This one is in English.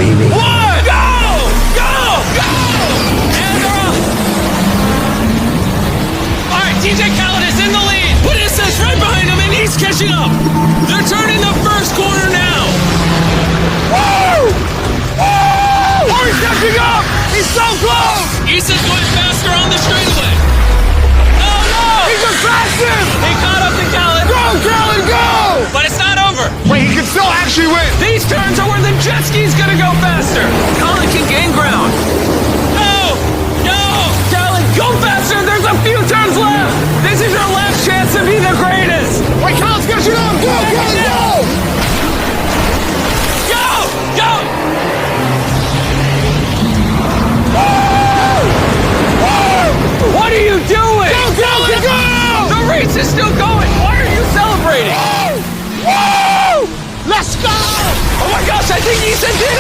baby. One! Go! Go! Go! And they're off! Alright, TJ Khaled is in the lead. Punissa's right behind him, and he's catching up. They're turning the first corner now. Woo! Woo! Oh, he's catching up! He's so close! Issa's going faster on the straightaway. Oh no! He just passed him! He caught up to Khaled. Go, Khaled, go! But it's not over. Wait, he can still actually win! These turns are where the jet ski's gonna go faster. Colin can gain ground. No! No! Colin, go faster! There's a few turns left! This is your last chance to be the greatest! Wait, Khaled's catching up! Go, Khaled, go! Go! Go! What are you doing? Go, Khaled, go! The race is still going! Why are you celebrating? Woo! Let's go! Oh my gosh, I think Issa did it!